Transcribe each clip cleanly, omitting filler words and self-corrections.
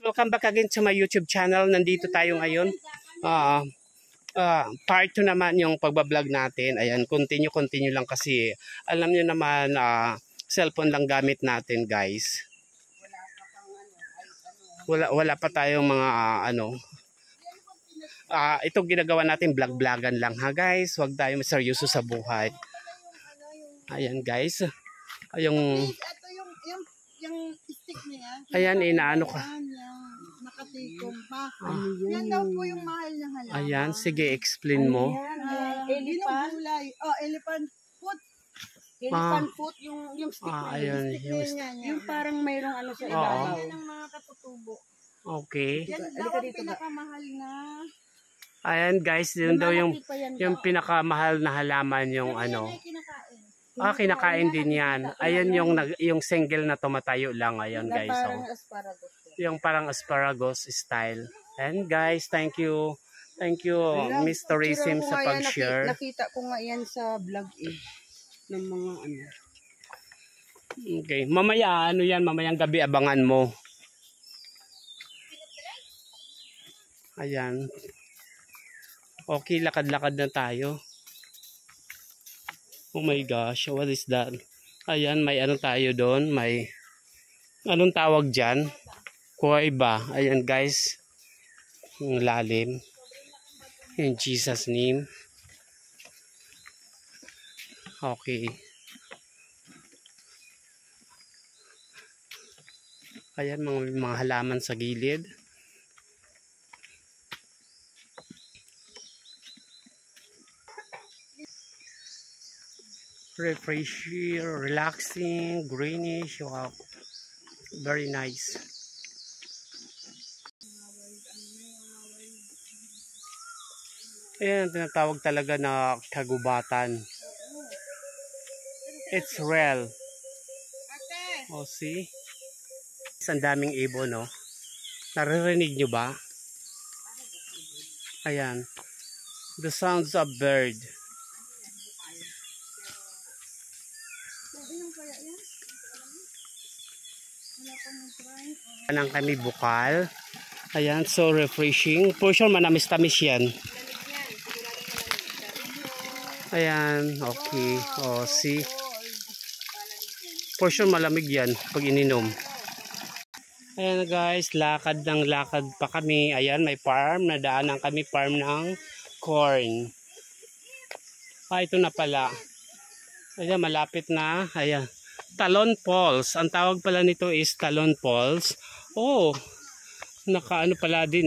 Welcome back again to my YouTube channel. Nandito tayo ngayon. Part 2 naman yung pagbablog natin. Ayan, continue lang kasi alam nyo naman, cellphone lang gamit natin, guys. Wala pa tayong mga ito ginagawa natin, vlog-vlogan lang ha, guys. Huwag tayo seryoso sa buhay. Ayan, guys. Yung stick niya. Ayan, inaano ka. Nakatikom pa. Yan daw po yung mahal na halaman. Ayan, sige, explain mo. Elephant. Elephant foot. Elephant foot, yung stick na ayun, yung parang mayroong ano sa ibabaw. Yan ang mga katutubo. Okay. Yan daw ang pinakamahal na. Ayan, guys, yun daw yung pinakamahal na halaman yung ano. Kinakain din yan. Ayan yung single na tumatayo lang. Ayan, guys. Parang asparagus. Yung parang asparagus style. And guys, thank you. Thank you, Mr. Racim, sa pag-share. Nakita ko nga yan sa vlog ng mga ano. Okay. Mamaya, mamayang gabi abangan mo. Ayan. Okay, lakad-lakad na tayo. Oh my gosh, what is that? Ayan, may ano tayo doon, may anong tawag dyan? Kuway ba? Ayan, guys, yung lalim. In Jesus' name. Okay. Ayan, mga halaman sa gilid. Refreshing, relaxing, greenish. Wow, very nice. Ayan, tinatawag talaga na kagubatan. It's real. Oh, see? Ang daming ibon, no? Naririnig nyo ba? Ayan. The sounds of bird. Anang kami bukal. Ayan, so refreshing. For sure, manamis-tamis yan. Ayan, okay. Oh, see? For sure, malamig yan pag ininom. Ayan, guys, lakad ng lakad pa kami. Ayan, may farm. Nadaanan kami farm ng corn. Ito na pala. Ayan, malapit na. Ayan. Talon Falls. Ang tawag pala nito is Talon Falls. Oh, nakaano pala din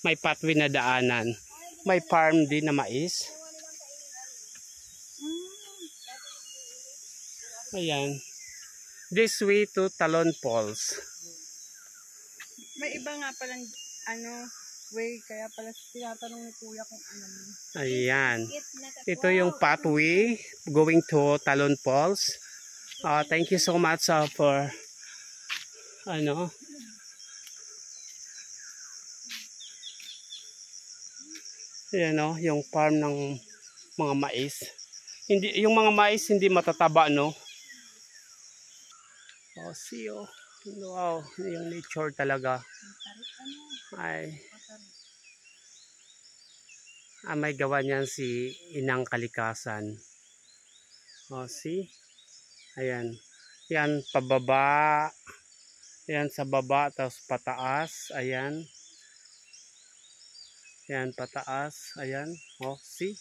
may pathway na daanan. May farm din na mais. Ayan. This way to Talon Falls. May iba nga palang way, kaya pala tinatanong ni Kuya kung ano. Ayan. Ito yung pathway going to Talon Falls. Thank you so much for yung farm ng mga mais. Yung mga mais hindi matataba, no? See you. Wow, yung nature talaga. May gawa niyan si Inang Kalikasan. See? Ayan. Yan, pababa. Ayan, sa baba. Tapos pataas. Ayan. Ayan, pataas. Ayan. See?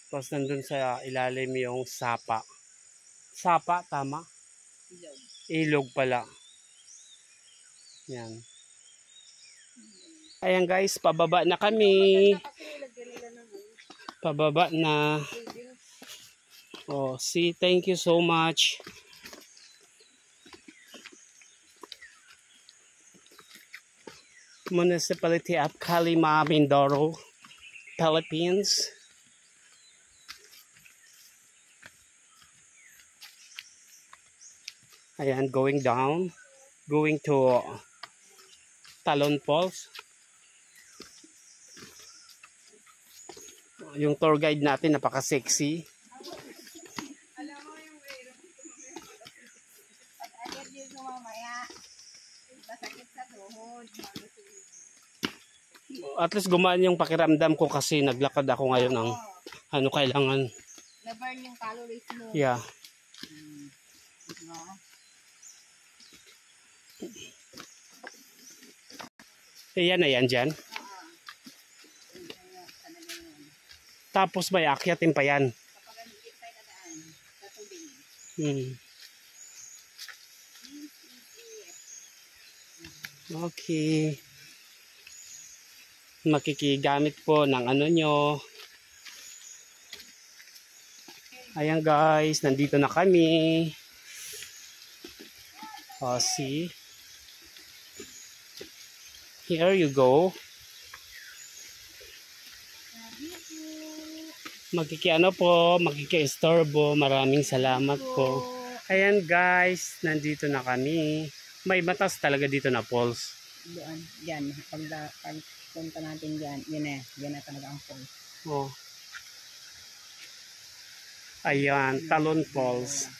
Tapos nandun sa ilalim yung sapa. Sapa, tama? Ilog pala. Yan. Ayan, guys, pababa na kami. Pababa na. See, thank you so much. Municipality of Calima, Mindoro, Philippines. Ayan, going down. Going to Talon Falls. Yung tour guide natin napaka-sexy. mamaya. Masakit sa tuhod. At least gumaan yung pakiramdam ko kasi naglakad ako ngayon ng ano kailangan. Na-burn yung calories mo. Yeah. Ayan na yan dyan. Tapos may akyatin pa yan. Okay. Makikigamit po ng ano nyo. Ayan guys, nandito na kami. Oh, see? Here you go. Makiki-istorbo. Maraming salamat po. Ayan guys, nandito na kami. May batas talaga dito na falls. Doon, dyan. Pag punta natin dyan, yan na talaga ang falls. Oh. Ayan, Talon Falls.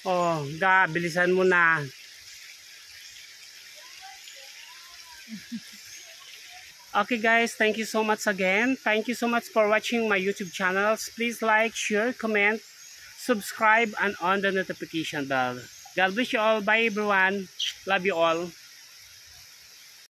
Oh, bilisan mo na. Okay guys, thank you so much again. Thank you so much for watching my YouTube channels. Please like, share, comment, subscribe, and on the notification bell. God bless you all. Bye everyone. Love you all.